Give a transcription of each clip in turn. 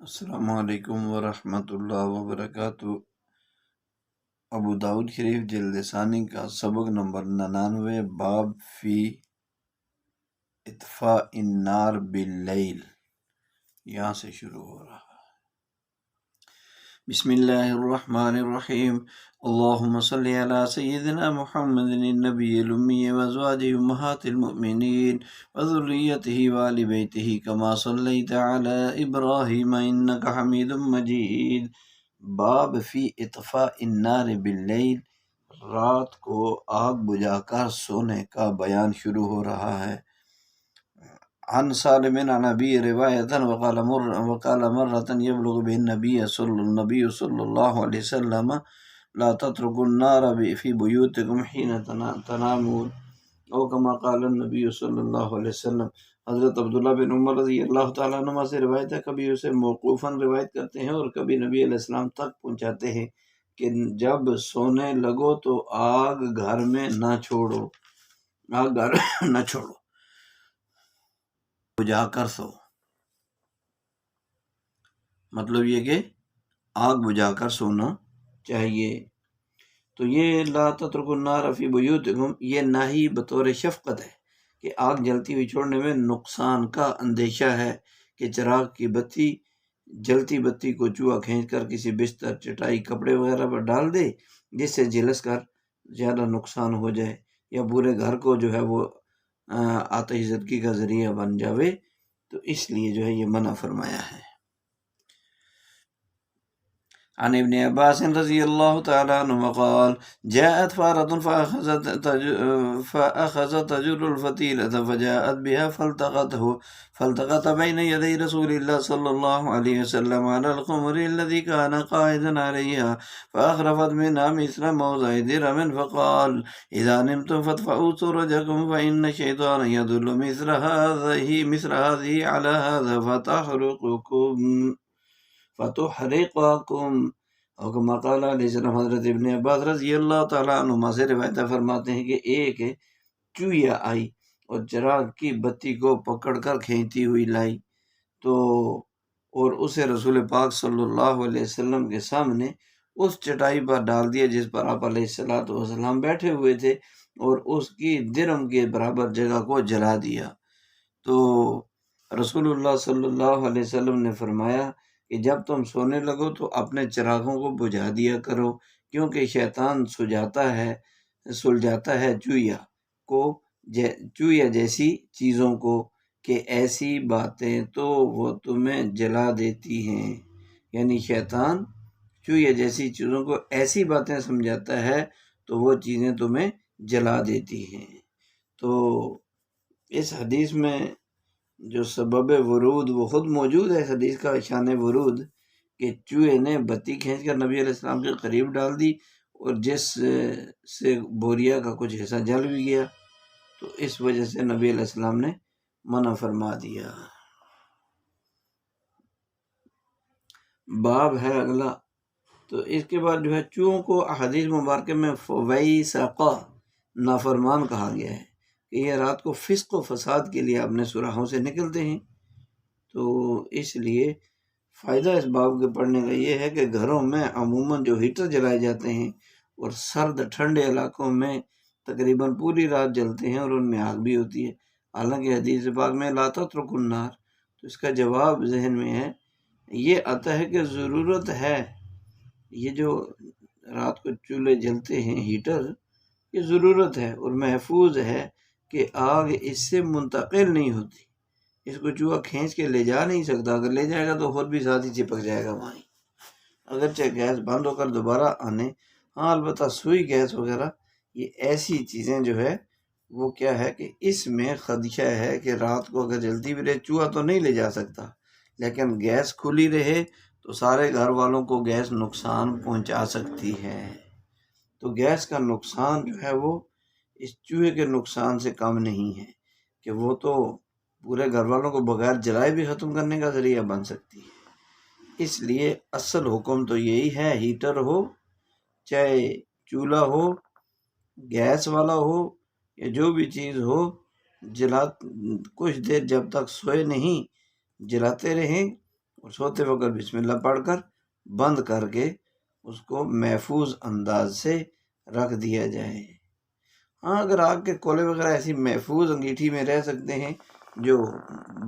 السلام علیکم ورحمۃ اللہ وبرکاتہ۔ ابو داؤد شریف جلد ثانی کا سبق نمبر 99، باب فی اطفاء النار باللیل، یہاں سے شروع ہو رہا ہے۔ بسم اللہ الرحمن الرحیم، اللہم صلی علی سیدنا محمد النبی الامی وازواجہ امہات المؤمنین وذریتہ وآل بیتہ کما صلیت علی ابراہیم انک حمید مجید۔ باب فی اطفاء النار باللیل، رات کو آگ بجھا کر سونے کا بیان شروع ہو رہا ہے۔ عن سالم عن ابی روایتا وقال مرة يبلغ به النبي صلى الله عليه وسلم لا تتركوا النار في بيوتكم حين تنامون، او كما قال النبي صلی اللہ علیہ وسلم۔ حضرت عبداللہ بن عمر رضی اللہ تعالیٰ عنہ سے روایت ہے، کبھی اسے موقوفاً روایت کرتے ہیں اور کبھی نبی علیہ السلام تک پہنچاتے ہیں کہ جب سونے لگو تو آگ گھر میں نہ چھوڑو، آگ گھر نہ چھوڑو، بجھا کر سو۔ مطلب یہ کہ آگ بجھا کر سونا چاہیے۔ تو یہ لا تترکوا النار فی بیوتکم، یہ نہی بطور شفقت ہے کہ آگ جلتی ہوئی چھوڑنے میں نقصان کا اندیشہ ہے کہ چراغ کی بتی، جلتی بتی کو چوہا کھینچ کر کسی بستر، چٹائی، کپڑے وغیرہ پر ڈال دے جس سے جھلس کر زیادہ نقصان ہو جائے، یا پورے گھر کو جو ہے وہ آتش زدگی کا ذریعہ بن جاوے، تو اس لیے جو ہے یہ منع فرمایا ہے۔ عن ابن عباس رضی اللہ تعالی عنہ قال جاءت فارة فأخذت تجر الفتيلة فجاءت بها فالتقت بين يدي رسول الله صلى الله عليه وسلم على الخمر الذي كان قائدا عليها فأخرفت منها مثل موضع درهم فقال إذا نمتم فادفعوا سرجكم فإن الشيطان يدل مثل هذه على هذا فتحرقكم، اور کما قال علیہ السلام۔ حضرت ابن عباس رضی اللہ تعالیٰ عنہما سے روایت فرماتے ہیں کہ ایک چوہیا آئی اور چراغ کی بتی کو پکڑ کر کھینچتی ہوئی لائی، تو اور اسے رسول پاک صلی اللہ علیہ وسلم کے سامنے اس چٹائی پر ڈال دیا جس پر آپ علیہ السلام بیٹھے ہوئے تھے، اور اس کی درم کے برابر جگہ کو جلا دیا۔ تو رسول اللہ صلی اللہ علیہ وسلم نے فرمایا کہ جب تم سونے لگو تو اپنے چراغوں کو بجھا دیا کرو، کیونکہ شیطان سلجھاتا ہے چوہیا جیسی چیزوں کو کہ ایسی باتیں تو وہ تمہیں جلا دیتی ہیں، یعنی شیطان چوہیا جیسی چیزوں کو ایسی باتیں سمجھاتا ہے تو وہ چیزیں تمہیں جلا دیتی ہیں۔ تو اس حدیث میں جو سبب ورود وہ خود موجود ہے، اس حدیث کا شان ورود کہ چوہے نے بتی کھینچ کر نبی علیہ السلام کے قریب ڈال دی، اور جس سے بوریا کا کچھ حصہ جل بھی گیا، تو اس وجہ سے نبی علیہ السلام نے منع فرما دیا۔ باب ہے اگلا، تو اس کے بعد جو ہے چوہوں کو احادیث مبارکہ میں فویسقہ، نافرمان کہا گیا ہے کہ یہ رات کو فسق و فساد کے لیے اپنے سوراخوں سے نکلتے ہیں۔ تو اس لیے فائدہ اس باب کے پڑھنے کا یہ ہے کہ گھروں میں عموماً جو ہیٹر جلائے جاتے ہیں اور سرد ٹھنڈے علاقوں میں تقریباً پوری رات جلتے ہیں اور ان میں آگ بھی ہوتی ہے، حالانکہ حدیث پاک میں لا تترکوا النار، تو اس کا جواب ذہن میں ہے، یہ آتا ہے کہ ضرورت ہے، یہ جو رات کو چولہے جلتے ہیں ہیٹر، یہ ضرورت ہے اور محفوظ ہے کہ آگ اس سے منتقل نہیں ہوتی، اس کو چوہا کھینچ کے لے جا نہیں سکتا، اگر لے جائے گا تو خود بھی ساتھ ہی چپک جائے گا وہیں، اگرچہ گیس بند ہو کر دوبارہ آنے، ہاں البتہ سوئی گیس وغیرہ یہ ایسی چیزیں جو ہے وہ کیا ہے کہ اس میں خدشہ ہے کہ رات کو اگر جلتی بھی رہے چوہا تو نہیں لے جا سکتا، لیکن گیس کھلی رہے تو سارے گھر والوں کو گیس نقصان پہنچا سکتی ہے۔ تو گیس کا نقصان جو ہے وہ اس چوہے کے نقصان سے کم نہیں ہے کہ وہ تو پورے گھر والوں کو بغیر جلائے بھی ختم کرنے کا ذریعہ بن سکتی ہے۔ اس لیے اصل حکم تو یہی ہے، ہیٹر ہو چاہے چولہا ہو، گیس والا ہو یا جو بھی چیز ہو، کچھ دیر جب تک سوئے نہیں جلاتے رہیں اور سوتے وقت بسم اللہ پڑھ کر بند کر کے اس کو محفوظ انداز سے رکھ دیا جائے۔ ہاں اگر آگ کے کولے وغیرہ ایسی محفوظ انگیٹھی میں رہ سکتے ہیں جو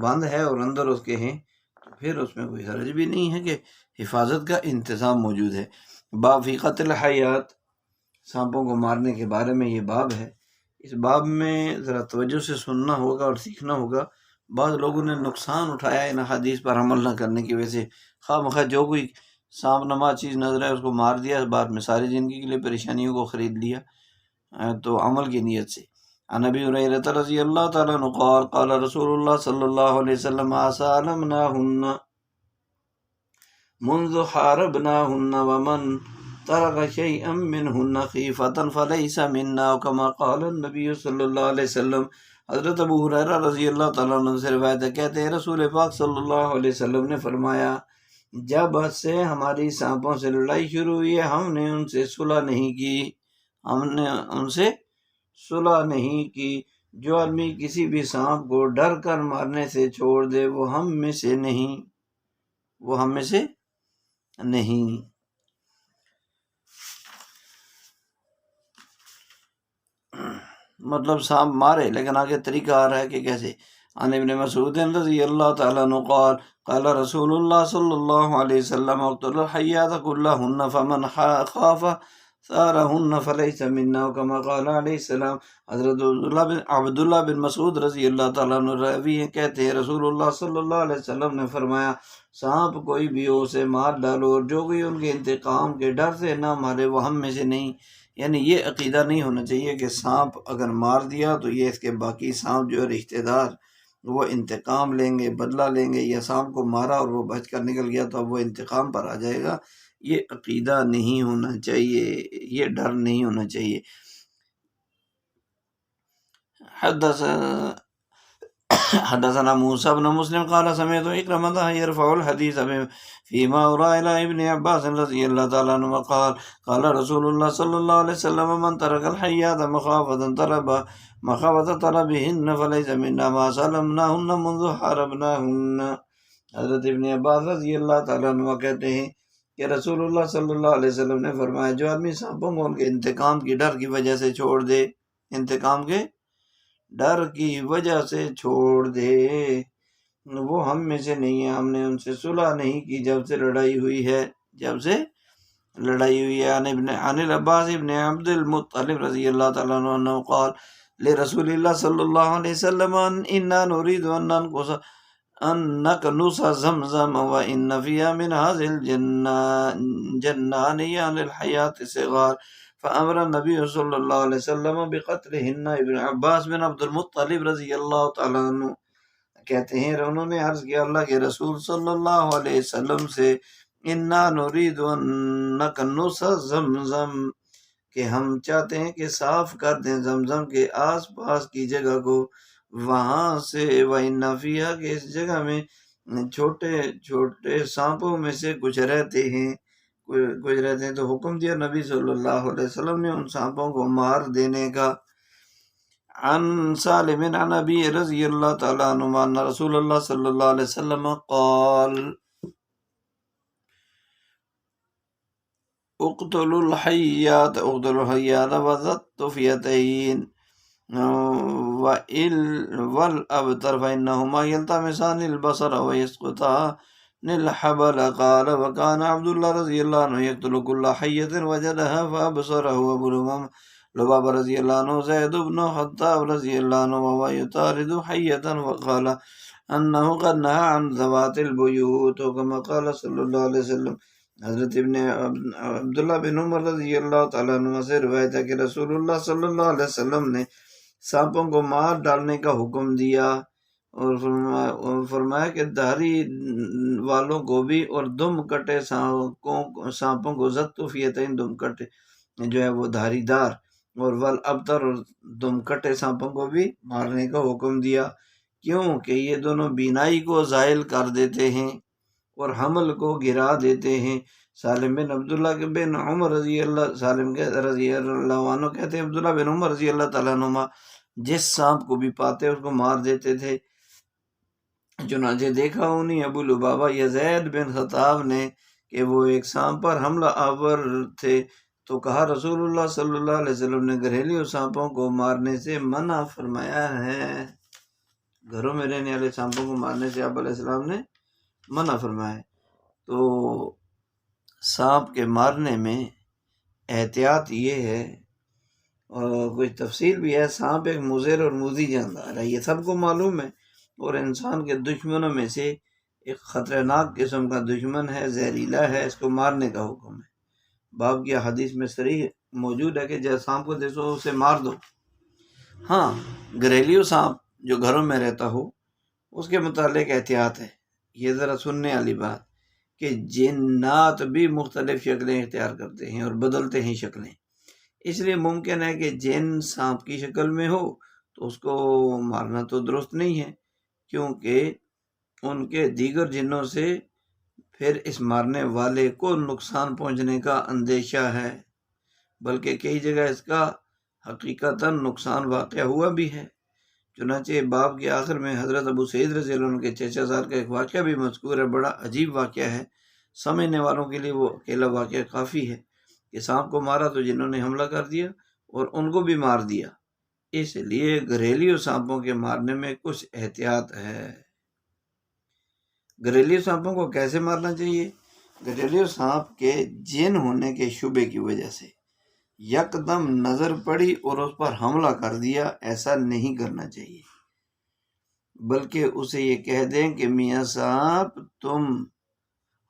بند ہے اور اندر اس کے ہیں تو پھر اس میں کوئی حرج بھی نہیں ہے کہ حفاظت کا انتظام موجود ہے۔ باب فی قتل الحیات، سانپوں کو مارنے کے بارے میں یہ باب ہے۔ اس باب میں ذرا توجہ سے سننا ہوگا اور سیکھنا ہوگا۔ بعض لوگوں نے نقصان اٹھایا ان حدیث پر عمل نہ کرنے کی وجہ سے، خواہ مخواہ جو کوئی سانپ نما چیز نظر ہے اس کو مار دیا، اس بعد میں ساری زندگی کے لیے پریشانیوں کو خرید لیا تو عمل کی نیت سے۔ عن ابی ہریرہ رضی اللہ تعالیٰ عنہ قال قال رسول اللہ صلی اللہ علیہ وسلم سالمناہن منذ حاربناہن ومن ترک شیئا منہن خیفة فلیس منا، کما قال النبی صلی اللہ علیہ وسلم۔ حضرت ابو ہریرہ رضی اللہ تعالیٰ عنہ سے روایت ہے، کہتے ہیں رسول پاک صلی اللہ علیہ وسلم نے فرمایا، جب سے ہماری سانپوں سے لڑائی شروع ہوئی ہے ہم نے ان سے صلح نہیں کی، ہم نے ان سے صلح نہیں کی۔ جو آدمی کسی بھی سانپ کو ڈر کر مارنے سے چھوڑ دے وہ ہم میں سے نہیں، وہ ہم میں سے نہیں۔ مطلب سانپ مارے لیکن آگے طریقہ آ رہا ہے کہ کیسے۔ عن ابن مسعود رضی اللہ تعالیٰ عنہ قال قال رسول اللہ صلی اللہ علیہ وسلم اقتلوا الحیات کلہن فمن خاف ثارہن فلیس منا، کما قال علیہ السلام۔ حضرت عبداللہ بن مسعود رضی اللہ تعالیٰ عنہ راوی ہیں، کہتے ہیں رسول اللہ صلی اللہ علیہ وسلم نے فرمایا، سانپ کوئی بھی ہو اسے مار ڈالو، اور جو کوئی ان کے انتقام کے ڈر سے نہ مارے وہ ہم میں سے نہیں۔ یعنی یہ عقیدہ نہیں ہونا چاہیے کہ سانپ اگر مار دیا تو یہ اس کے باقی سانپ جو رشتہ دار وہ انتقام لیں گے، بدلہ لیں گے، یا سانپ کو مارا اور وہ بچ کر نکل گیا تو اب وہ انتقام پر آ جائے گا۔ یہ عقیدہ نہیں ہونا چاہیے، یہ ڈر نہیں ہونا چاہیے۔ حدثنا موسى بن مسلم قال سمعت إكرمة يرفع الحديث فيما أرى إلى ابن عباس رضي الله تعالى عنهما قال قال رسول الله صلى الله عليه وسلم من ترك الحيات مخافة طلبهن فليس منا ما سلمناهن منذ حاربناهن۔ حضرت ابن عباس رضی اللہ تعالیٰ عنہ کہتے ہیں کہ رسول اللہ صلی اللہ علیہ وسلم نے فرمایا، جو آدمی سانپوں کو ان کے انتقام کی ڈر کی وجہ سے چھوڑ دے، انتقام کے ڈر کی وجہ سے چھوڑ دے وہ ہم میں سے نہیں ہے، ہم نے ان سے صلح نہیں کی جب سے لڑائی ہوئی ہے، جب سے لڑائی ہوئی ہے۔ عن العباس ابن عبد المطلب رضی اللہ تعالیٰ عنہ قال لرسول اللہ صلی اللہ علیہ وسلم انا نريد ان نکنس زمزم وان فيها من هذه الجنان للحیات صغار فامر النبی صلی اللہ علیہ وسلم بقتلہن۔ ابن عباس بن عبد المطلب رضی اللہ تعالیٰ عنہ کہتے ہیں انہوں نے عرض کیا اللہ کے رسول صلی اللہ علیہ وسلم سے، انا نريد ان نکنس زمزم، کہ ہم چاہتے ہیں کہ صاف کر دیں زمزم کے آس پاس کی جگہ کو، وہاں سے وَإِنَّ فِيهَا، کہ اس جگہ میں چھوٹے چھوٹے سانپوں میں سے کچھ رہتے ہیں، تو حکم دیا نبی صلی اللہ علیہ وسلم نے ان سانپوں کو مار دینے کا۔ عن سالم عن ابی رضی اللہ تعالیٰ عنہ ان رسول اللہ صلی اللہ علیہ وسلم قال اقتلوا الحیات وذا الطفیتین والابتر فإنهما يلتمسان البصر ويسقطان الحبل قال وكان عبد الله رضي الله عنه يقتل كل حية وجدها فأبصره أبو لبابة رضي الله عنه زيد بن خطاب رضي الله عنه وهو يطارد حية وقال أنه قد نهى عن ذوات البيوت كما قال صلى الله عليه وسلم۔ حضرت ابن عبداللہ بن عمر رضی اللہ تعالیٰ عنہ سے روایت ہے کہ رسول اللہ صلی اللہ علیہ وسلم نے سانپوں کو مار ڈالنے کا حکم دیا اور فرمایا کہ دھاری والوں کو بھی اور دم کٹے سانپوں کو زطفیتین، دم کٹے جو ہے وہ دھاری دار، اور والابتر، اور دم کٹے سانپوں کو بھی مارنے کا حکم دیا۔ کیوں کہ یہ دونوں بینائی کو زائل کر دیتے ہیں اور حمل کو گرا دیتے ہیں۔ سالم بن عبداللہ بن عمر رضی اللہ عنہ کہتے ہیں عبداللہ بن عمر رضی اللہ تعالیٰ عنہ جس سانپ کو بھی پاتے اس کو مار دیتے تھے، چنانچہ دیکھا انہیں ابو لبابہ یا زید بن خطاب نے کہ وہ ایک سانپ پر حملہ آور تھے، تو کہا رسول اللہ صلی اللہ علیہ وسلم نے گھریلو سانپوں کو مارنے سے منع فرمایا ہے۔ گھروں میں رہنے والے سانپوں کو مارنے سے آپ علیہ السلام نے منع فرمایا ہے۔ تو سانپ کے مارنے میں احتیاط یہ ہے، اور کچھ تفصیل بھی ہے، سانپ ایک مضر اور مؤذی جاندار ہے، یہ سب کو معلوم ہے، اور انسان کے دشمنوں میں سے ایک خطرناک قسم کا دشمن ہے، زہریلا ہے، اس کو مارنے کا حکم ہے۔ باب کی حدیث میں صریح موجود ہے کہ جب سانپ کو دیکھو اسے مار دو۔ ہاں، گھریلو سانپ جو گھروں میں رہتا ہو اس کے متعلق احتیاط ہے۔ یہ ذرا سننے والی بات کہ جنات بھی مختلف شکلیں اختیار کرتے ہیں اور بدلتے ہیں شکلیں، اس لیے ممکن ہے کہ جن سانپ کی شکل میں ہو تو اس کو مارنا تو درست نہیں ہے، کیونکہ ان کے دیگر جنوں سے پھر اس مارنے والے کو نقصان پہنچنے کا اندیشہ ہے، بلکہ کئی جگہ اس کا حقیقتاً نقصان واقع ہوا بھی ہے۔ چنانچہ باب کے آخر میں حضرت ابو سعید رضی اللہ عنہ کے چچا زاد کا ایک واقعہ بھی مذکور ہے، بڑا عجیب واقعہ ہے، سمجھنے والوں کے لیے وہ اکیلا واقعہ کافی ہے کہ سانپ کو مارا تو جنہوں نے حملہ کر دیا اور ان کو بھی مار دیا، اس لیے گھریلو سانپوں کے مارنے میں کچھ احتیاط ہے۔ گھریلو سانپوں کو کیسے مارنا چاہیے؟ گھریلو سانپ کے جن ہونے کے شبے کی وجہ سے یکدم نظر پڑی اور اس پر حملہ کر دیا، ایسا نہیں کرنا چاہیے، بلکہ اسے یہ کہہ دیں کہ میاں صاحب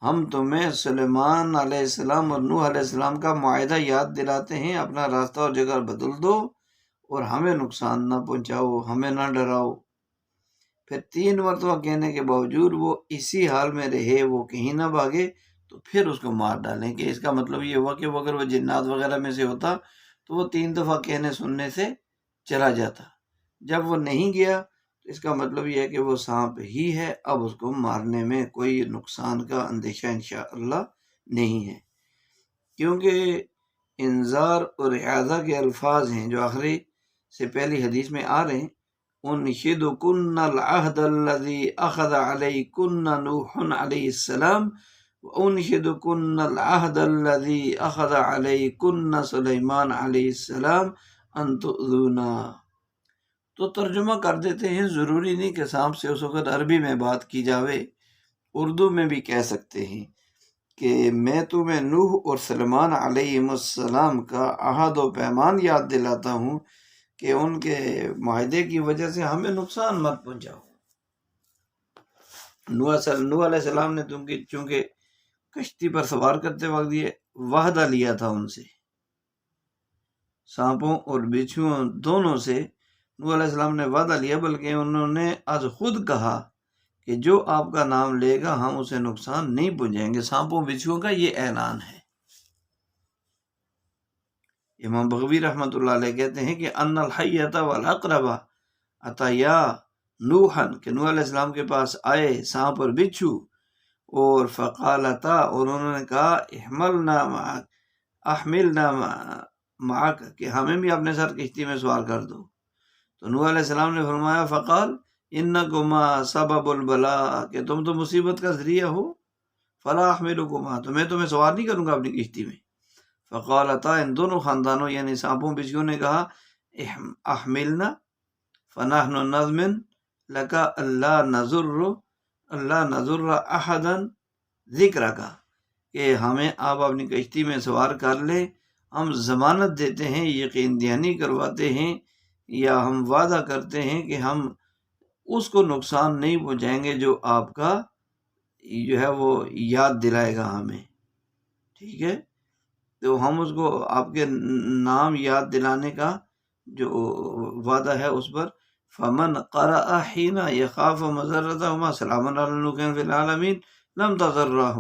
ہم تمہیں سلیمان علیہ السلام اور نوح علیہ السلام کا معاہدہ یاد دلاتے ہیں، اپنا راستہ اور جگہ بدل دو اور ہمیں نقصان نہ پہنچاؤ، ہمیں نہ ڈراؤ۔ پھر 3 مرتبہ کہنے کے باوجود وہ اسی حال میں رہے، وہ کہیں نہ بھاگے، تو پھر اس کو مار ڈالیں، کہ اس کا مطلب یہ ہوا کہ وہ اگر وہ جنات وغیرہ میں سے ہوتا تو وہ 3 دفعہ کہنے سننے سے چلا جاتا۔ جب وہ نہیں گیا تو اس کا مطلب یہ ہے کہ وہ سانپ ہی ہے، اب اس کو مارنے میں کوئی نقصان کا اندیشہ انشاءاللہ نہیں ہے، کیونکہ انذار اور اعاذہ کے الفاظ ہیں جو آخری سے پہلی حدیث میں آ رہے ہیں، انشدکن العہد الذی اخذ علیکن نوح علیہ السلام وانشدکن العہد الذی اخذ علیکن سلیمان علیہ السلام ان تؤذونا۔ تو ترجمہ کر دیتے ہیں، ضروری نہیں کہ سانپ سے اس وقت عربی میں بات کی جاوے، اردو میں بھی کہہ سکتے ہیں کہ میں تمہیں نوح اور سلیمان علیہ السلام کا عہد و پیمان یاد دلاتا ہوں کہ ان کے معاہدے کی وجہ سے ہمیں نقصان مت پہنچاؤ۔ نوح علیہ السلام نے چونکہ کشتی پر سوار کرتے وقت یہ وعدہ لیا تھا ان سے، سانپوں اور بچھوؤں دونوں سے نوح علیہ السلام نے وعدہ لیا، بلکہ انہوں نے از خود کہا کہ جو آپ کا نام لے گا ہم اسے نقصان نہیں پہنچائیں گے۔ سانپوں بچھوؤں کا یہ اعلان ہے۔ امام بغوی رحمۃ اللہ علیہ کہتے ہیں کہ ان الحیۃ والعقرب اتیا نوحا، کہ نوح علیہ السلام کے پاس آئے سانپ اور بچھو، اور فقالتا، اور انہوں نے کہا احملنا معک، کہ ہمیں بھی اپنے ساتھ کشتی میں سوار کر دو۔ تو نوح علیہ السلام نے فرمایا فقال انکما سبب البلاء، کہ تم تو مصیبت کا ذریعہ ہو، فلا احملکما، تو میں تمہیں سوار نہیں کروں گا اپنی کشتی میں۔ فقالتا، ان دونوں خاندانوں یعنی سانپوں بچھوؤں نے کہا احملنا فنحن نضمن لك اللہ نضر احدا ذکرک، کہ ہمیں آپ اپنی کشتی میں سوار کر لیں، ہم ضمانت دیتے ہیں، یقین دہانی کرواتے ہیں، یا ہم وعدہ کرتے ہیں کہ ہم اس کو نقصان نہیں پہنچائیں گے جو آپ کا جو ہے وہ یاد دلائے گا ہمیں، ٹھیک ہے؟ تو ہم اس کو آپ کے نام یاد دلانے کا جو وعدہ ہے اس پر فمن قرأ حین یخاف مضرتہما سلام علی نوح فی العالمین لم تضرہ،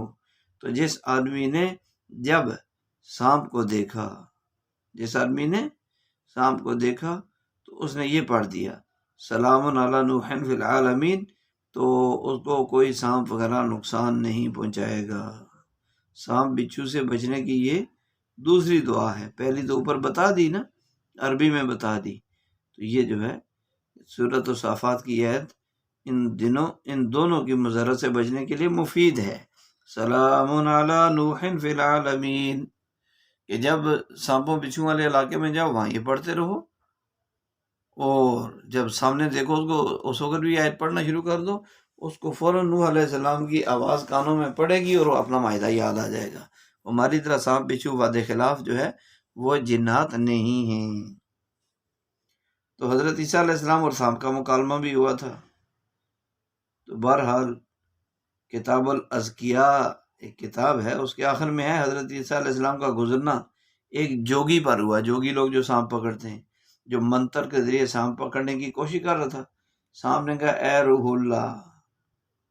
تو جس آدمی نے سانپ کو دیکھا تو اس نے یہ پڑھ دیا سلام علی نوح فی العالمین، تو اس کو کوئی سانپ وغیرہ نقصان نہیں پہنچائے گا۔ سانپ بچھو سے بچنے کی یہ دوسری دعا ہے، پہلی تو اوپر بتا دی نا، عربی میں بتا دی، تو یہ جو ہے سورۃ الصافات کی آیت ان دونوں کی مضرت سے بچنے کے لیے مفید ہے۔ سلام علی نوح فی العالمین، کہ جب سانپوں بچھو والے علاقے میں جاؤ وہاں یہ پڑھتے رہو، اور جب سامنے دیکھو اس وقت بھی آیت پڑھنا شروع کر دو، اس کو فوراً نوح علیہ السلام کی آواز کانوں میں پڑے گی اور وہ اپنا معاہدہ یاد آ جائے گا۔ ہماری طرح سانپ بچھو وعدے خلاف جو ہے وہ جنات نہیں ہیں۔ تو حضرت عیسیٰ علیہ السلام اور سانپ کا مکالمہ بھی ہوا تھا۔ تو بہرحال کتاب الازکیاء ایک کتاب ہے، اس کے آخر میں ہے حضرت عیسیٰ علیہ السلام کا گزرنا ایک جوگی پر ہوا۔ جوگی لوگ جو سانپ پکڑتے ہیں، جو منتر کے ذریعے سانپ پکڑنے کی کوشش کر رہا تھا، سانپ نے کہا اے روح اللہ،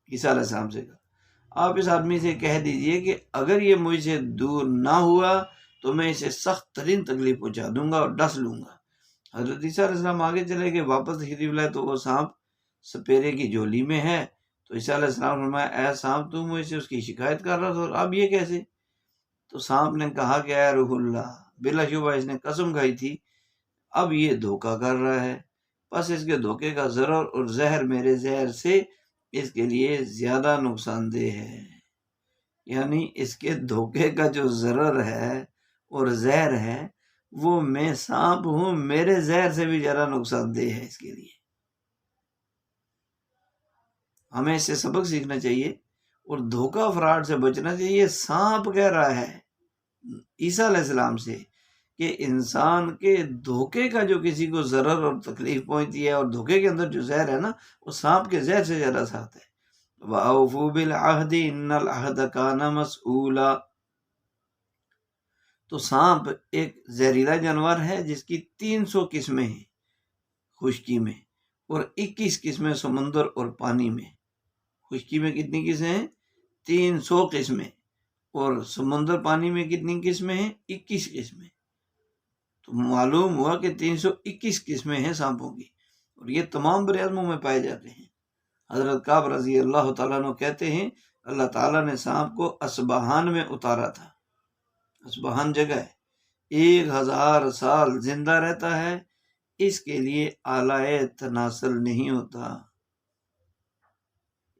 عیسیٰ علیہ السلام سے کہا آپ اس آدمی سے کہہ دیجئے کہ اگر یہ مجھ سے دور نہ ہوا تو میں اسے سخت ترین تکلیف پہنچا دوں گا اور ڈس لوں گا۔ حضرت عیسیٰ علیہ السلام آگے چلے گئے، واپس تشریف لائے تو وہ سانپ سپیرے کی جھولی میں ہے۔ تو عیسیٰ علیہ السلام نے فرمایا اے سانپ تو مجھ سے اس کی شکایت کر رہا تھا اور اب یہ کیسے؟ تو سانپ نے کہا کہ اے روح اللہ، بلا شبہ اس نے قسم کھائی تھی، اب یہ دھوکہ کر رہا ہے، بس اس کے دھوکے کا ضرر اور زہر میرے زہر سے اس کے لیے زیادہ نقصان دہ ہے۔ یعنی اس کے دھوکے کا جو ضرر ہے اور زہر ہے وہ میں سانپ ہوں، میرے زہر سے بھی زیادہ نقصان دہ ہے اس کے لیے۔ ہمیں اس سے سبق سیکھنا چاہیے اور دھوکہ فراڈ سے بچنا چاہیے۔ سانپ کہہ رہا ہے عیسیٰ علیہ السلام سے کہ انسان کے دھوکے کا جو کسی کو ضرر اور تکلیف پہنچتی ہے، اور دھوکے کے اندر جو زہر ہے نا وہ سانپ کے زہر سے زیادہ ساتھ ہے۔ وَأَوْفُوا بِالْعَهْدِ إِنَّ الْعَهْدَ كَانَ مَسْئُولًا۔ تو سانپ ایک زہریلا جانور ہے جس کی 300 قسمیں ہیں خشکی میں، اور 21 قسمیں سمندر اور پانی میں۔ خشکی میں کتنی قسمیں ہیں؟ 300 قسمیں، اور سمندر پانی میں کتنی قسمیں ہیں؟ 21 قسمیں۔ تو معلوم ہوا کہ 321 قسمیں ہیں سانپوں کی، اور یہ تمام بر اعظموں میں پائے جاتے ہیں۔ حضرت کعب رضی اللہ تعالیٰ عنہ کہتے ہیں اللہ تعالیٰ نے سانپ کو اسبہان میں اتارا تھا۔ اسبہان جگہ ہے، 1000 سال زندہ رہتا ہے، اس کے لیے آلائے تناسل نہیں ہوتا۔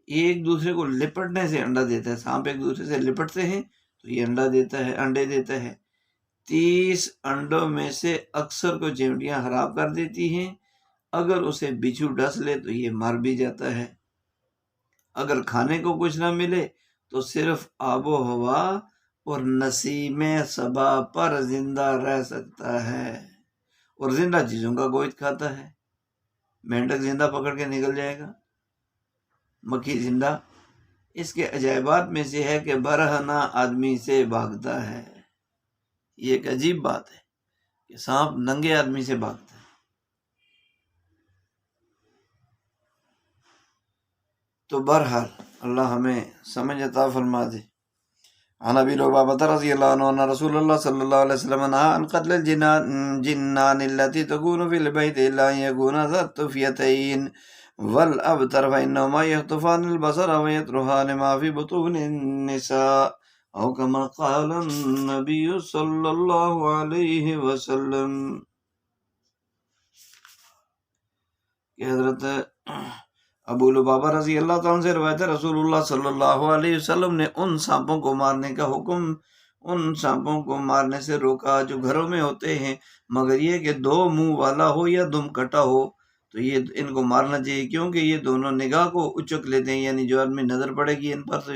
ایک دوسرے کو لپٹنے سے انڈا دیتا ہے، سانپ ایک دوسرے سے لپٹتے ہیں تو یہ انڈے دیتا ہے۔ 30 انڈوں میں سے اکثر کو چیونٹیاں خراب کر دیتی ہیں، اگر اسے بچھو ڈس لے تو یہ مر بھی جاتا ہے۔ اگر کھانے کو کچھ نہ ملے تو صرف آب و ہوا اور نسیم صبا پر زندہ رہ سکتا ہے، اور زندہ چیزوں کا گوشت کھاتا ہے۔ مینڈک زندہ پکڑ کے نکل جائے گا، مکھی زندہ۔ اس کے عجائبات میں سے ہے کہ برہنہ آدمی سے بھاگتا ہے۔ یہ ایک عجیب بات ہے کہ سانپ ننگے آدمی سے بھاگتا ہے۔ تو بہرحال اللہ ہمیں سمجھ عطا فرما دے۔ عن ابی لبابۃ رضی اللہ عنہ ان رسول اللہ صلی اللہ علیہ وسلم نہى عن قتل الجنان التي تكون في البيت الا ان يكون ذات طفيتين والابتر فانهما يخطفان البصر ويطرحان ما في بطون النساء او كما قال النبي صلی اللہ علیہ وسلم۔ کہ حضرت ابو لبابہ رضی اللہ تعالیٰ سے روایت ہے رسول اللہ صلی اللہ علیہ وسلم نے ان سانپوں کو مارنے کا حکم، ان سانپوں کو مارنے سے روکا جو گھروں میں ہوتے ہیں، مگر یہ کہ 2 منہ والا ہو یا دم کٹا ہو تو یہ ان کو مارنا چاہیے، کیونکہ یہ دونوں نگاہ کو اچک لیتے ہیں، یعنی جو آدمی نظر پڑے گی ان پر تو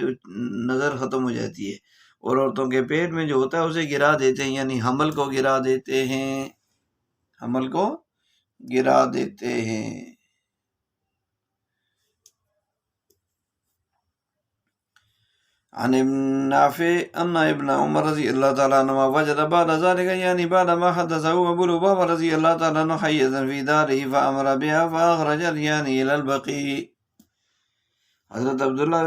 نظر ختم ہو جاتی ہے، اور عورتوں کے پیٹ میں جو ہوتا ہے اسے گرا دیتے ہیں، یعنی حمل کو گرا دیتے ہیں، حمل کو گرا دیتے ہیں۔ عن ابن نافع ان ابن عمر رضی اللہ تعالیٰ عنہ وجد بعد ذلك یعنی بعد ما حدثه ابو لبابہ رضی اللہ تعالیٰ عنہ حیزا فی داره فامر بها فاخرج اليانی الى البقیع۔ حضرت عبداللہ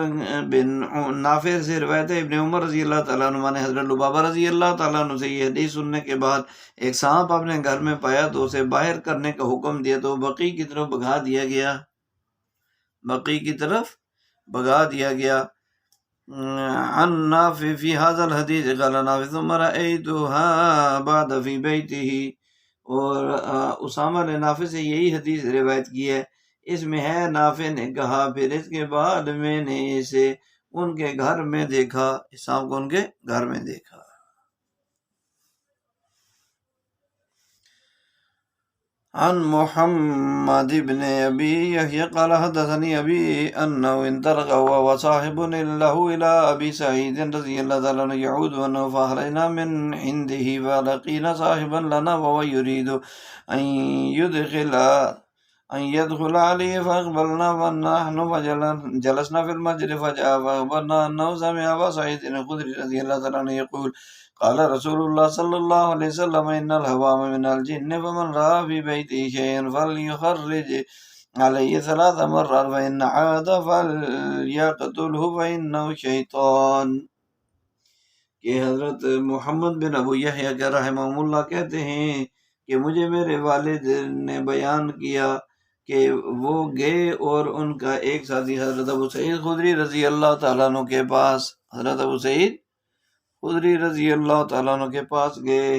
بن نافع سے روایت ہے ابن عمر رضی اللہ تعالیٰ عنہ نے حضرت لبابہ رضی اللہ تعالیٰ عنہ سے یہ حدیث سننے کے بعد ایک سانپ اپنے گھر میں پایا تو اسے باہر کرنے کا حکم دیا تو بقیع کی طرف بھگا دیا گیا، بقیع کی طرف بھگا دیا گیا۔ عن نافع فی هذا الحدیث قال نافع ثم رأیتها بعد فی بیته، اور اسامہ نے نافع سے یہی حدیث روایت کی ہے اس میں ہے۔ نافع نے کہا پھر اس کے بعد میں نے اسے ان کے گھر میں دیکھا، اس سانپ کو ان کے گھر میں دیکھا۔ عن محمد بن ابي يحيى قال حدثني ابي انه انطلق هو وصاحب له الى ابي سعيد رضي الله تعالى عنه يعود انه فخرجنا من عنده فلقينا صاحبا لنا وهو يريد ان يدخل عليه فاقبلنا ونحن فجلسنا في المسجد فجاء فاخبرنا انه سمع ابا سعيد الخدري رضي الله تعالى عنه يقول قال رسول الله صلى الله عليه وسلم ان الهوام من الجن فمن راى في بيته شيئا فليخرج عليه 3 مرات فان عاد فليقتله فانه شيطان۔ کہ حضرت محمد بن ابو یحییٰ کے رحمہ اللہ کہتے ہیں کہ مجھے میرے والد نے بیان کیا کہ وہ گئے اور ان کا ایک ساتھی حضرت ابو سعید خدری رضی اللہ تعالیٰ عنہ کے پاس، حضرت ابو سعید خدری رضی اللہ تعالیٰ عنہ کے پاس گئے۔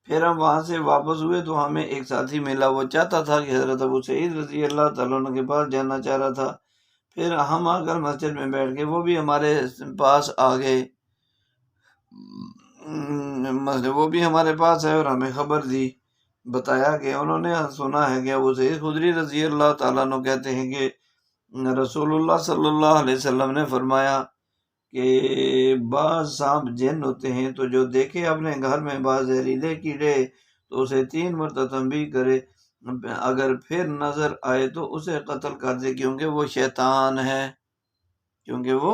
پھر ہم وہاں سے واپس ہوئے تو ہمیں ایک ساتھی ملا، وہ چاہتا تھا کہ حضرت ابو سعید رضی اللہ تعالیٰ عنہ کے پاس جانا چاہ رہا تھا۔ پھر ہم آ کر مسجد میں بیٹھ گئے، وہ بھی ہمارے پاس آ گئے، وہ بھی ہمارے پاس ہے اور ہمیں خبر دی، بتایا کہ انہوں نے سنا ہے کہ ابو سعید خدری رضی اللہ تعالیٰ عنہ کہتے ہیں کہ رسول اللہ صلی اللہ علیہ وسلم نے فرمایا کہ بعض سانپ جن ہوتے ہیں تو جو دیکھے اپنے گھر میں بعض زہریلے کیڑے تو اسے 3 مرتبہ تنبیہ کرے، اگر پھر نظر آئے تو اسے قتل کر دے، کیونکہ وہ شیطان ہے، کیونکہ وہ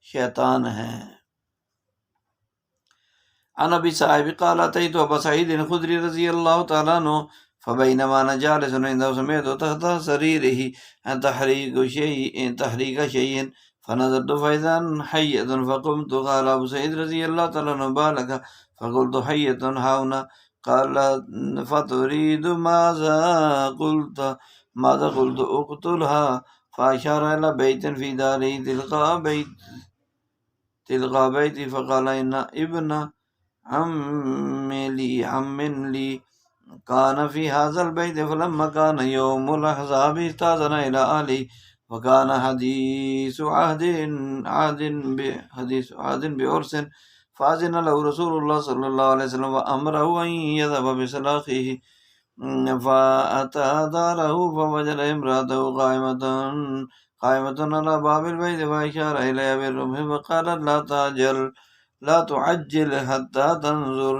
شیطان ہے۔ عن ابي سعيد قال اتيت ابا سعيد الخدري رضي الله تعالى عنه فبينما انا جالس عنده سمعت تحت سريره تحريك شيء فنظرت فاذا حية فقمت قال ابو سعيد رضي الله تعالى عنه بالك فقلت حية هاهنا قال فتريد ماذا قلت اقتلها فاشار الى بيت في داره تلقى بيتي فقال ان ابن عم لي كان في هذا البيت فلما كان يوم الأحزاب استأذن إلى أهله وكان حديث عهد بعرس فأذن له رسول الله صلى الله عليه وسلم وأمره أن يذهب بسلاخه فأتى داره فوجد امرأته قائمة على باب البيت فأشار إليها بالرمح فقال لا تعجل حتى تنظر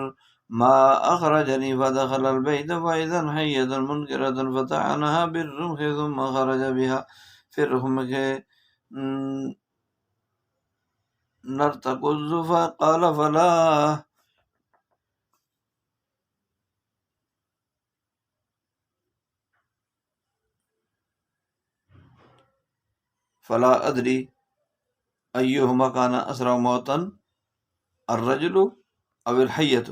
ما أخرجني فدخل البيت فإذا حية منكرة فتعنها بالرمح ثم خرج بها في الرمح نرتقز فقال فلا أدري أيهما كان أسرع موتا الرجل او الحیۃ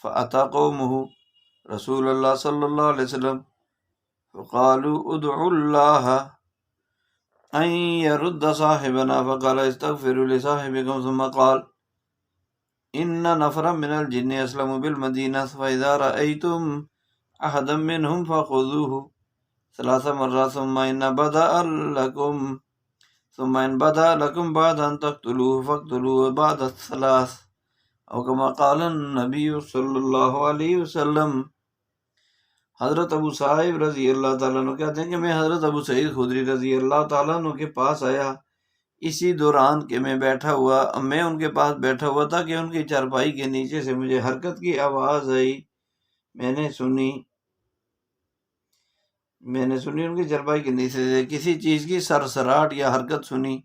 فأتى قومه رسول اللہ صلی اللہ علیہ وسلم فقالوا ادعوا الله ان يرد صاحبنا فقال استغفروا لصاحبكم ثم قال ان نفرا من الجن اسلموا بالمدینہ فاذا رأيتم احدا منهم فخذوه 3 مرات ثم ان بدا لكم بعد ان تقتلوه فاقتلوه بعد 3 او كما قال النبی صلی اللہ علیہ وسلم۔ حضرت ابو سعید رضی اللہ تعالیٰ عنہ کہتے ہیں کہ میں حضرت ابو سعید خدری رضی اللہ تعالیٰ عنہ کے پاس آیا، اسی دوران کہ میں ان کے پاس بیٹھا ہوا تھا کہ ان کی چارپائی کے نیچے سے مجھے حرکت کی آواز آئی، میں نے سنی ان کی چارپائی کے نیچے سے کسی چیز کی سرسراہٹ یا حرکت سنی،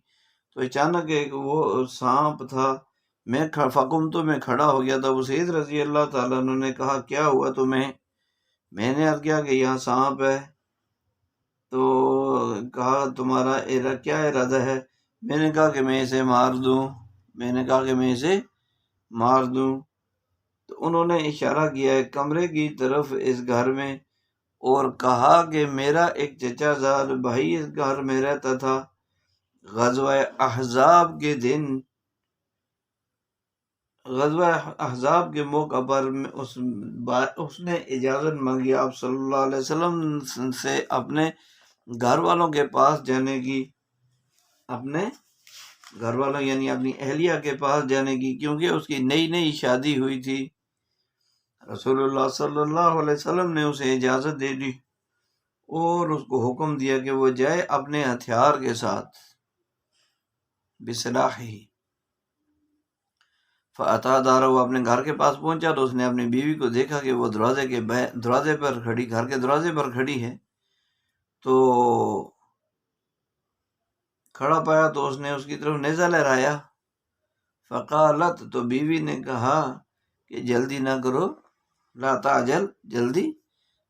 تو اچانک ایک وہ سانپ تھا، میں کھڑا ہو گیا تھا۔ ابو سعید رضی اللہ تعالیٰ عنہ نے کہا کیا ہوا تمہیں؟ میں نے عرض کیا کہ یہاں سانپ ہے، تو کہا تمہارا کیا ارادہ ہے؟ میں نے کہا کہ میں اسے مار دوں۔ تو انہوں نے اشارہ کیا ایک کمرے کی طرف اس گھر میں اور کہا کہ میرا ایک چچا زاد بھائی اس گھر میں رہتا تھا، غزوہ احزاب کے دن غزوہ احزاب کے موقع پر اس نے اجازت مانگی آپ صلی اللہ علیہ وسلم سے اپنے گھر والوں کے پاس جانے کی، اپنے گھر والوں یعنی اپنی اہلیہ کے پاس جانے کی، کیونکہ اس کی نئی نئی شادی ہوئی تھی۔ رسول اللہ صلی اللہ علیہ وسلم نے اسے اجازت دے دی اور اس کو حکم دیا کہ وہ جائے اپنے ہتھیار کے ساتھ، بسلاحہ۔ فاتا دارہ، وہ اپنے گھر کے پاس پہنچا تو اس نے اپنی بیوی کو دیکھا کہ وہ دروازے پر کھڑی، گھر کے دروازے پر کھڑی ہے، تو کھڑا پایا تو اس نے اس کی طرف نیزہ لہرایا۔ فقالت، تو بیوی نے کہا کہ جلدی نہ کرو، لا تعجل، جلدی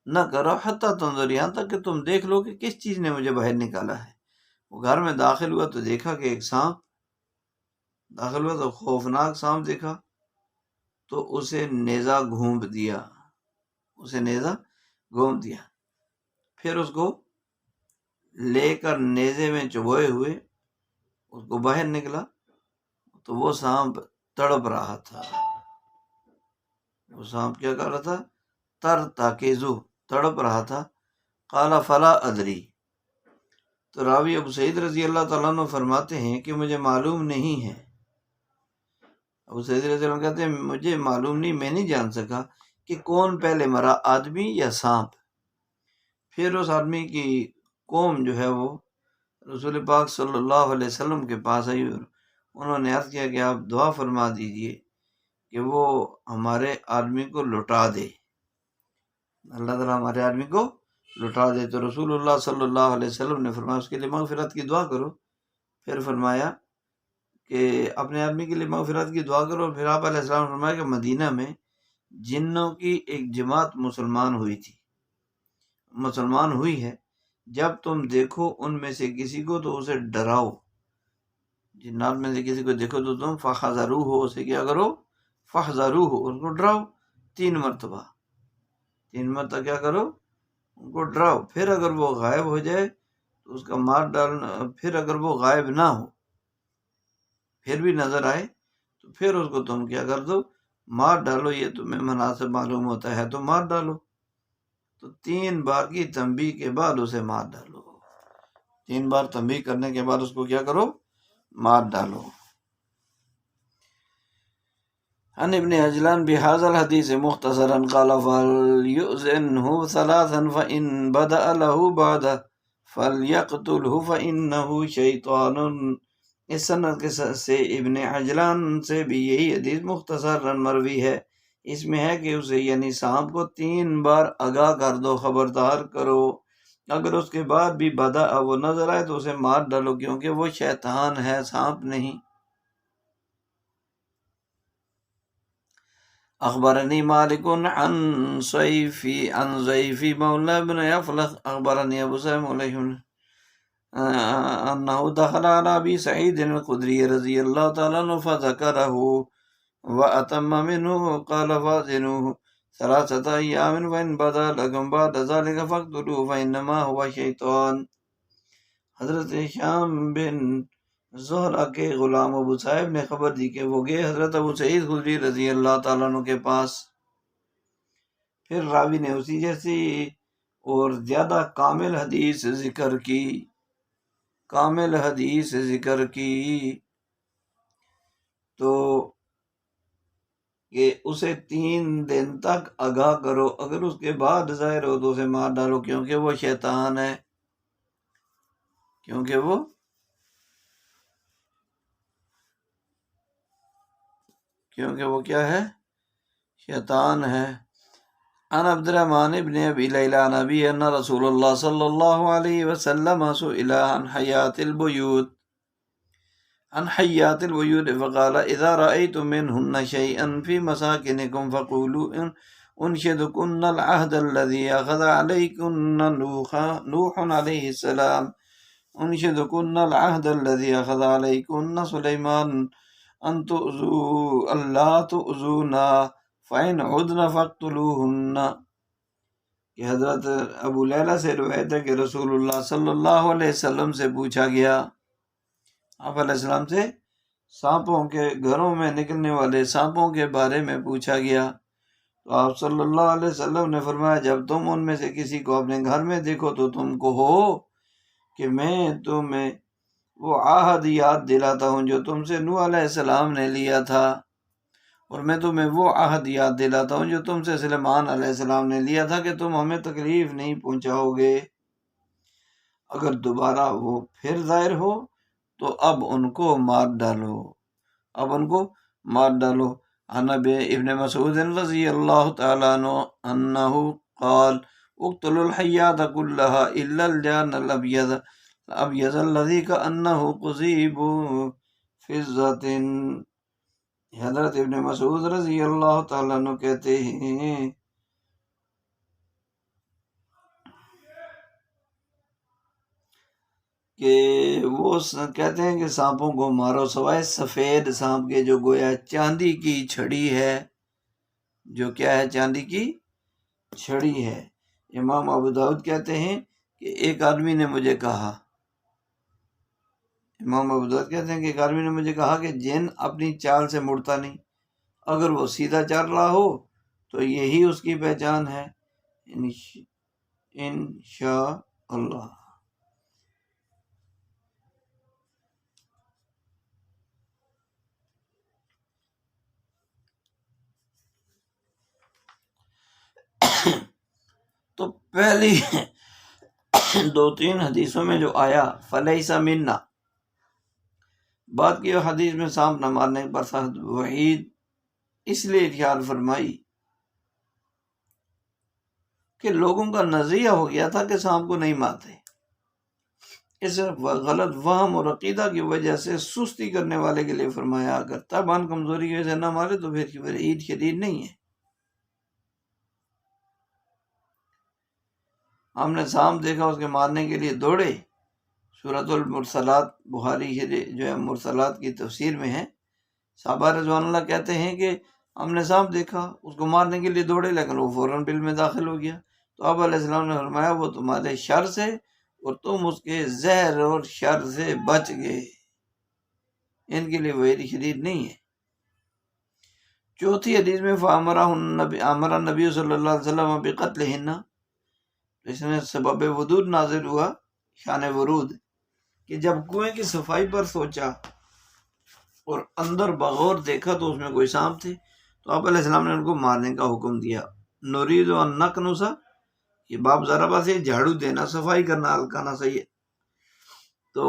نہ کرو، حتی تنظر، یہاں تک کہ تم دیکھ لو کہ کس چیز نے مجھے باہر نکالا ہے۔ وہ گھر میں داخل ہوا تو دیکھا کہ ایک سانپ داخل ہوا، تو خوفناک سانپ دیکھا، تو اسے نیزہ گھونپ دیا، پھر اس کو لے کر نیزے میں چبوئے ہوئے اس کو باہر نکلا، تو وہ سانپ تڑپ رہا تھا۔ وہ سانپ کیا کر رہا تھا؟ ترتاکیزو، تڑپ رہا تھا۔ قال فلا ادری، تو راوی ابو سعید رضی اللہ تعالیٰ عنہ فرماتے ہیں کہ مجھے معلوم نہیں ہے، ابو سعید رضی اللہ عنہ کہتے ہیں مجھے معلوم نہیں، میں نہیں جان سکا کہ کون پہلے مرا، آدمی یا سانپ۔ پھر اس آدمی کی قوم جو ہے وہ رسول پاک صلی اللہ علیہ وسلم کے پاس آئی، انہوں نے عرض کیا کہ آپ دعا فرما دیجئے کہ وہ ہمارے آدمی کو لٹا دے، اللہ تعالیٰ ہمارے آدمی کو لٹا دے۔ تو رسول اللہ صلی اللہ علیہ وسلم نے فرمایا اس کے لیے مغفرت کی دعا کرو، پھر فرمایا کہ اپنے آدمی کے لیے مغفرت کی دعا کرو۔ پھر آپ علیہ السلام نے فرمایا کہ مدینہ میں جنوں کی ایک جماعت مسلمان ہوئی ہے، جب تم دیکھو ان میں سے کسی کو تو اسے ڈراؤ، جنات میں سے کسی کو دیکھو تو تم فحذروہ، اسے کیا کرو؟ فحذروہ، ان کو ڈراؤ، 3 مرتبہ کیا کرو؟ ان کو ڈراؤ۔ پھر اگر وہ غائب ہو جائے تو اس کا مار ڈالنا، پھر اگر وہ غائب نہ ہو، پھر بھی نظر آئے تو پھر اس کو تم کیا کر دو؟ مار ڈالو، یہ تمہیں مناسب معلوم ہوتا ہے تو مار ڈالو۔ تو 3 بار کی تنبیہ کے بعد اسے مار ڈالو، 3 بار تنبیہ کرنے کے بعد اس کو کیا کرو؟ مار ڈالو۔ عن ابن عجلان بهذا الحديث مختصرا قال فليؤذنه 3 فإن بدأ له بعد فليقتله فإنه شيطان۔ اس سند کے سے ابن عجلان سے بھی یہی حدیث مختصرا مروی ہے، اس میں ہے کہ اسے یعنی سانپ کو 3 بار آگاہ کر دو، خبردار کرو، اگر اس کے بعد بھی بدأ وہ نظر آئے تو اسے مار ڈالو، کیونکہ وہ شیطان ہے، سانپ نہیں۔ اخبرنی مالک عن ضیفی مولا بن افلح اخبرنی ابو سعید علیہ انہ دخل علی ابی سعید الخدری رضی اللہ تعالیٰ عنہ فذکرہ واتم منہ قال فاذنوہ 3 ایام فإن بدا لکم بعد ذلك فاقتلوه فإنما هو شیطان۔ حضرت شام بن زہرہ کے غلام ابو صاحب نے خبر دی کہ وہ گئے حضرت ابو سعید خدری رضی اللہ تعالیٰ عنہ کے پاس۔ پھر راوی نے اسی جیسی اور زیادہ کامل حدیث ذکر کی تو کہ اسے 3 دن تک آگاہ کرو، اگر اس کے بعد ظاہر ہو تو اسے مار ڈالو، کیونکہ وہ شیطان ہے، کیونکہ وہ کیا ہے؟ شیطان ہے۔ عن عبد الرحمن ابن ابی لیلى عن ابی ان رسول اللہ صلی اللہ علیہ وسلم سئل عن حیات البیوت فقال اذا رأيتم منهن شيئا في مساكنكم فقولوا انشدكن العهد الذي اخذ عليكن نوح عليه السلام، انشدكن العهد الذي اخذ عليكن سليمان ان تؤذوا الا تؤذونا فإن عدن فاقتلوهن۔ کہ حضرت ابو لیلہ سے روایت ہے کہ رسول اللہ صلی اللہ علیہ وسلم سے پوچھا گیا، آپ علیہ السلام سے سانپوں کے گھروں میں نکلنے والے سانپوں کے بارے میں پوچھا گیا تو آپ صلی اللہ علیہ وسلم نے فرمایا جب تم ان میں سے کسی کو اپنے گھر میں دیکھو تو تم کو ہو کہ میں تمہیں وہ عہد یاد دلاتا ہوں جو تم سے نوح علیہ السلام نے لیا تھا، اور میں تمہیں وہ عہد یاد دلاتا ہوں جو تم سے سلیمان علیہ السلام نے لیا تھا کہ تم ہمیں تکلیف نہیں پہنچاؤ گے۔ اگر دوبارہ وہ پھر ظاہر ہو تو اب ان کو مار ڈالو۔ عن ابن مسعود رضی اللہ تعالیٰ عنہ انہ قال اقتلوا الحیات کلها الا الجان الابیض الذی کأنہ قضیب فضۃ۔ حضرت ابن مسعود رضی اللہ تعالیٰ عنہ کہتے ہیں کہ وہ کہتے ہیں کہ سانپوں کو مارو سوائے سفید سانپ کے جو گویا چاندی کی چھڑی ہے، جو کیا ہے چاندی کی چھڑی ہے۔ امام ابو داؤد کہتے ہیں کہ ایک آدمی نے مجھے کہا کہ جن اپنی چال سے مڑتا نہیں، اگر وہ سیدھا چل رہا ہو تو یہی اس کی پہچان ہے انشاءاللہ۔ تو پہلی 2-3 حدیثوں میں جو آیا فلیس منا، بات کی حدیث میں سانپ نہ مارنے پر سخت وعید اس لیے ارشاد فرمائی کہ لوگوں کا نظریہ ہو گیا تھا کہ سانپ کو نہیں مارتے، اس غلط فہم اور عقیدہ کی وجہ سے سستی کرنے والے کے لیے فرمایا اگر تبان کمزوری کی وجہ سے نہ مارے تو پھر عید شدید نہیں ہے۔ ہم نے سانپ دیکھا، اس کے مارنے کے لیے دوڑے۔ سورۃ المرسلات بخاری جو ہے مرسلات کی تفسیر میں ہے، صحابہ رضوان اللہ کہتے ہیں کہ ہم نے سانپ دیکھا، اس کو مارنے کے لیے دوڑے لیکن وہ فوراً بل میں داخل ہو گیا۔ تو آپ علیہ السلام نے فرمایا وہ تمہارے شر سے اور تم اس کے زہر اور شر سے بچ گئے، ان کے لیے وعید شدید نہیں ہے۔ چوتھی حدیث میں امر نبی صلی اللہ علیہ وسلم بقتلہن، اس میں سبب ورود نازل ہوا، شان ورود، کہ جب کنویں کی صفائی پر سوچا اور اندر بغور دیکھا تو اس میں کوئی سانپ تھے، تو آپ علیہ السلام نے ان کو مارنے کا حکم دیا۔ نورید و نکنسا، یہ باب ضربہ سے جھاڑو دینا، صفائی کرنا، ہلکانا صحیح ہے۔ تو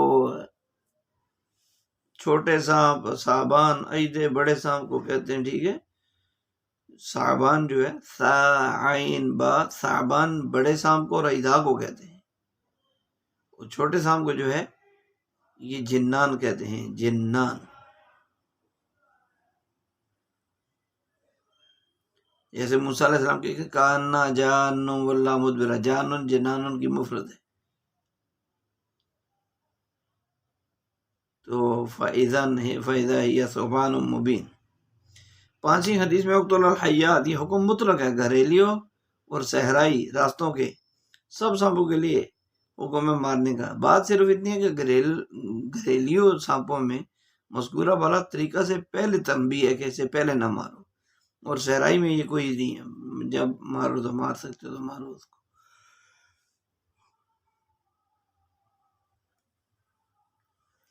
چھوٹے سانپ صابان ایدے، بڑے سانپ کو کہتے ہیں، ٹھیک ہے، صابان جو ہے ساعین با، صابان بڑے سانپ کو اور ایدا کو کہتے ہیں، اور چھوٹے سانپ کو جو ہے یہ جنان کہتے ہیں، جنان۔ جیسے موسیٰ علیہ السلام کے کانا جان واللہ مدبرہ، جان جنان کی مفرد ہے۔ تو فَإِذَا هِيَ ثُعْبَانٌ مُبِينٌ۔ پانچویں حدیث میں اقتلوا الحیات، یہ حکم مطلق ہے، گھریلو اور صحرائی راستوں کے سب سانپوں کے لیے حکم ہے مارنے کا۔ بات صرف اتنی ہے کہ گھریلو سانپوں میں مذکورہ والا طریقہ سے پہلے تنبیہ ہے کہ اسے پہلے نہ مارو، اور صحرائی میں یہ کوئی نہیں ہے، جب مارو تو مار سکتے تو مارو اس کو۔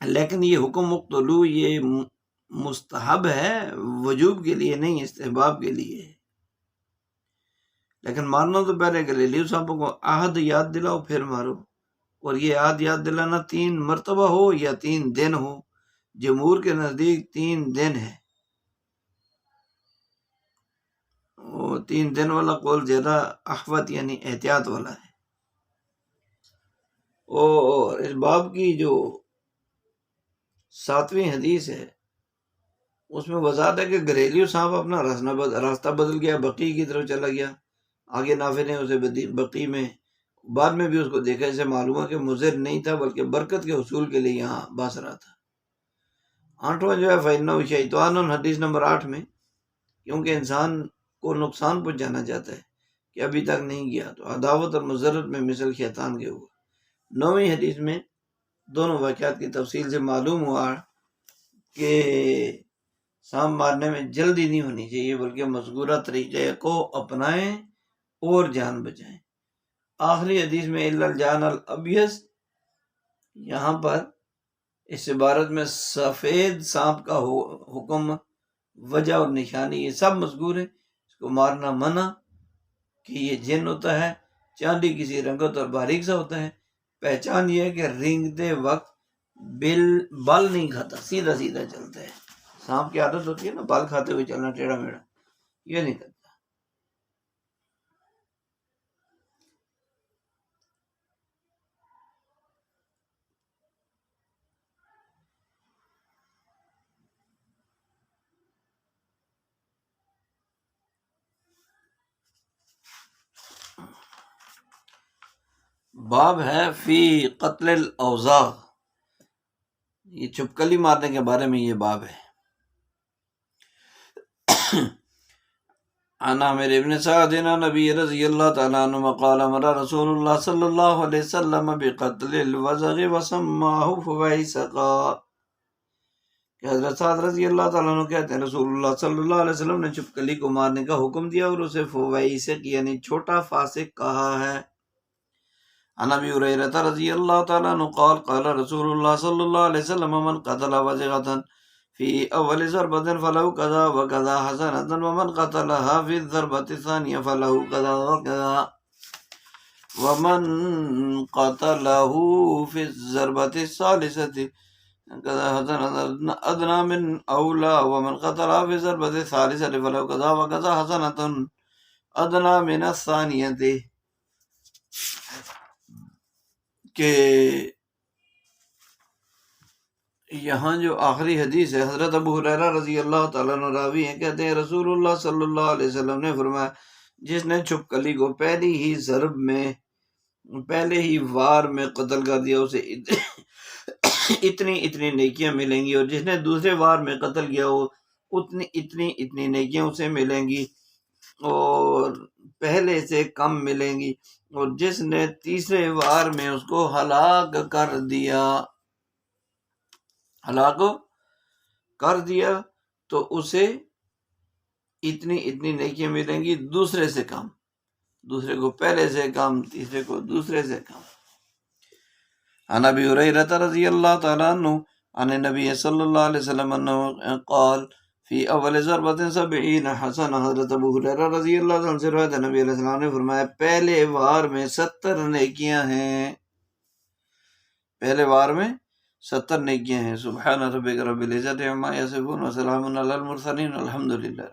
لیکن یہ حکم اقتلو یہ مستحب ہے، وجوب کے لیے نہیں، استحباب کے لیے ہے۔ لیکن مارنا تو پہلے گھریلو سانپوں کو عہد یاد دلاؤ پھر مارو، اور یہ عہد یاد دلانا 3 مرتبہ ہو یا 3 دن ہو، جمہور کے نزدیک 3 دن ہے، وہ 3 دن والا قول زیادہ احوط یعنی احتیاط والا ہے۔ اور اس باب کی جو 7ویں حدیث ہے اس میں وضاحت ہے کہ گھریلو سانپ اپنا راستہ بدل گیا، بقی کی طرف چلا گیا، آگے نافع نے اسے بقی میں بعد میں بھی اس کو دیکھا، اسے معلوم ہے کہ مضر نہیں تھا بلکہ برکت کے حصول کے لیے یہاں بس رہا تھا۔ 8واں جو ہے فَإِنَّهُ شَيْطَانٌ، حدیث نمبر 8 میں، کیونکہ انسان کو نقصان پہنچانا چاہتا ہے کہ ابھی تک نہیں گیا، تو عداوت اور مضرت میں مثل شیطان کے ہوا۔ 9ویں حدیث میں دونوں واقعات کی تفصیل سے معلوم ہوا کہ سانپ مارنے میں جلدی نہیں ہونی چاہیے، بلکہ مذکورہ طریقے کو اپنائیں اور جان بچائیں۔ آخری حدیث میں الا الجان الابیض، یہاں پر اس عبارت میں سفید سانپ کا حکم، وجہ اور نشانی یہ سب مذکور ہے۔ اس کو مارنا منع کہ یہ جن ہوتا ہے، چاندی کسی رنگت اور باریک سا ہوتا ہے، پہچان یہ ہے کہ رینگتے وقت بل نہیں کھاتا، سیدھا سیدھا چلتا ہے۔ سانپ کی عادت ہوتی ہے نا بل کھاتے ہوئے چلنا، ٹیڑھا میڑھا، یہ نہیں کرتا۔ باب ہے فی قتل الاوزاغ، یہ چھپکلی مارنے کے بارے میں یہ باب ہے۔ عن عامر بن سعد عن نبی رضی اللہ تعالیٰ عنہ قال امر رسول اللہ صلی اللہ علیہ وسلم بقتل الوزغ وسماہ فویسقا، کہ حضرت سعد رضی اللہ تعالیٰ عنہ کہتے ہیں رسول اللہ صلی اللہ علیہ وسلم نے چھپکلی کو مارنے کا حکم دیا اور اسے فویسق یعنی چھوٹا فاسق کہا ہے۔ عن ابی ہریرہ رضی اللہ تعالیٰ عنہ قال قال رسول اللہ صلی اللہ علیہ وسلم من قتل وزغة في اول ضربة فله كذا وكذا حسنة ومن قتلها في الضربة الثانية فله كذا وكذا ومن قتله في الضربة الثالثة كذا حسنة أدنى من أولى ومن قتلها في الضربة الثالثة فله كذا وكذا حسنة أدنى من الثانية، کہ یہاں جو آخری حدیث ہے حضرت ابو ہریرہ رضی اللہ تعالیٰ عنہ راوی ہیں، کہتے ہیں رسول اللہ صلی اللہ علیہ وسلم نے فرمایا جس نے چھپکلی کو پہلی ہی ضرب میں، پہلے ہی وار میں قتل کر دیا اسے اتنی نیکیاں ملیں گی، اور جس نے دوسرے وار میں قتل کیا وہ اتنی نیکیاں اسے ملیں گی اور پہلے سے کم ملیں گی، اور جس نے تیسرے وار میں اس کو ہلاک کر دیا تو اسے اتنی نیکیاں ملیں گی، دوسرے سے کم، دوسرے کو پہلے سے کم، تیسرے کو دوسرے سے کم۔ عن ابی ہریرہ رضی اللہ تعالیٰ عنہ عن نبی صلی اللہ علیہ وسلم انہ قال فی اول ضربۃ 70 حسنہ، حضرت ابو ہریرہ رضی اللہ عنہ سے روایت ہے نبی علیہ السلام نے فرمایا پہلے وار میں 70 نیکیاں ہیں، پہلے وار میں 70 نیکیاں ہیں۔ سبحان ربک رب العزۃ عما یصفون وسلام علی المرسلین والحمد للہ۔